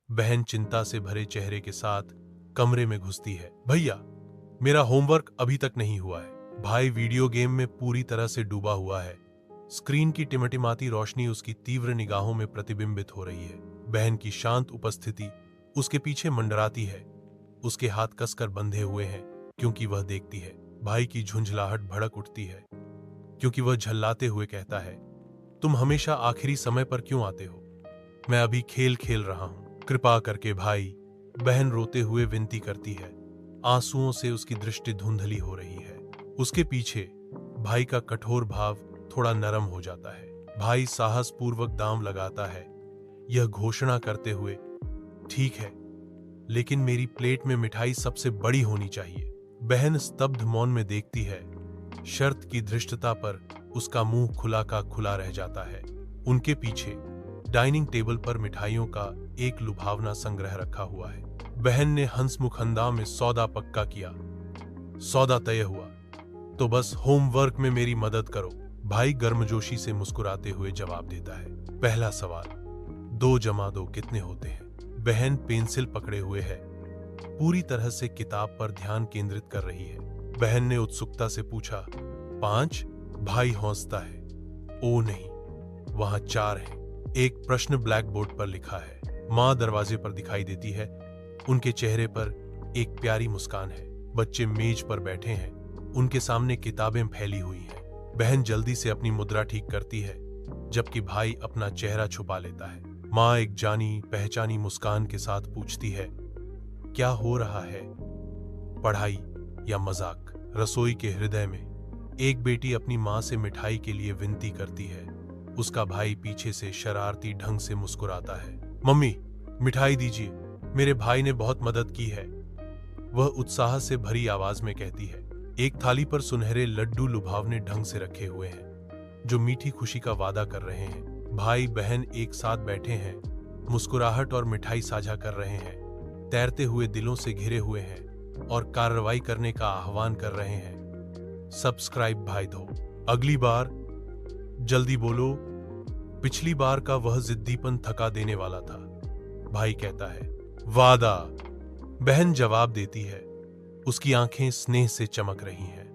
बहन चिंता से भरे चेहरे के साथ कमरे में घुसती है। भैया, मेरा होमवर्क अभी तक नहीं हुआ है। भाई वीडियो गेम में पूरी तरह से डूबा हुआ है। स्क्रीन की टिमटिमाती रोशनी उसकी तीव्र निगाहों में प्रतिबिंबित हो रही है। बहन की शांत उपस्थिति उसके पीछे मंडराती है। उसके हाथ कसकर बंधे हुए हैं क्योंकि वह देखती है। भाई की झुंझलाहट भड़क उठती है क्योंकि वह झल्लाते हुए कहता है, तुम हमेशा आखिरी समय पर क्यों आते हो? मैं अभी खेल खेल रहा हूं। कृपा करके भाई, बहन रोते हुए विनती करती है। आंसुओं से उसकी दृष्टि धुंधली हो रही है। उसके पीछे भाई का कठोर भाव थोड़ा नरम हो जाता है। भाई साहसपूर्वक दांव लगाता है, यह घोषणा करते हुए, ठीक है, लेकिन मेरी प्लेट में मिठाई सबसे बड़ी होनी चाहिए। बहन स्तब्ध मौन में देखती है। शर्त की धृष्टता पर उसका मुंह खुला का खुला रह जाता है। उनके पीछे डाइनिंग टेबल पर मिठाइयों का एक लुभावना संग्रह रखा हुआ है। बहन ने हंसमुख अंदाज में सौदा पक्का किया। सौदा तय हुआ तो बस होमवर्क में मेरी मदद करो। भाई गर्मजोशी से मुस्कुराते हुए जवाब देता है। पहला सवाल, 2 जमा 2 कितने होते हैं? बहन पेंसिल पकड़े हुए है, पूरी तरह से किताब पर ध्यान केंद्रित कर रही है। बहन ने उत्सुकता से पूछा, 5? भाई हौंसता है, ओ नहीं, वहां 4 है। एक प्रश्न ब्लैक बोर्ड पर लिखा है। माँ दरवाजे पर दिखाई देती है। उनके चेहरे पर एक प्यारी मुस्कान है। बच्चे मेज पर बैठे हैं, उनके सामने किताबें फैली हुई हैं। बहन जल्दी से अपनी मुद्रा ठीक करती है, जबकि भाई अपना चेहरा छुपा लेता है। माँ एक जानी पहचानी मुस्कान के साथ पूछती है, क्या हो रहा है? पढ़ाई या मजाक? रसोई के हृदय में एक बेटी अपनी माँ से मिठाई के लिए विनती करती है। उसका भाई पीछे से शरारती ढंग से मुस्कुराता है। मम्मी, मिठाई दीजिए, मेरे भाई ने बहुत मदद की है, वह उत्साह से भरी आवाज में कहती है। एक थाली पर सुनहरे लड्डू लुभावने ढंग से रखे हुए हैं, जो मीठी खुशी का वादा कर रहे हैं। भाई बहन एक साथ बैठे हैं, मुस्कुराहट और मिठाई साझा कर रहे हैं, तैरते हुए दिलों से घिरे हुए हैं और कार्रवाई करने का आह्वान कर रहे हैं। सब्सक्राइब भाई दो। अगली बार जल्दी बोलो। पिछली बार का वह जिद्दीपन थका देने वाला था। भाई कहता है, वादा। बहन जवाब देती है, उसकी आंखें स्नेह से चमक रही हैं।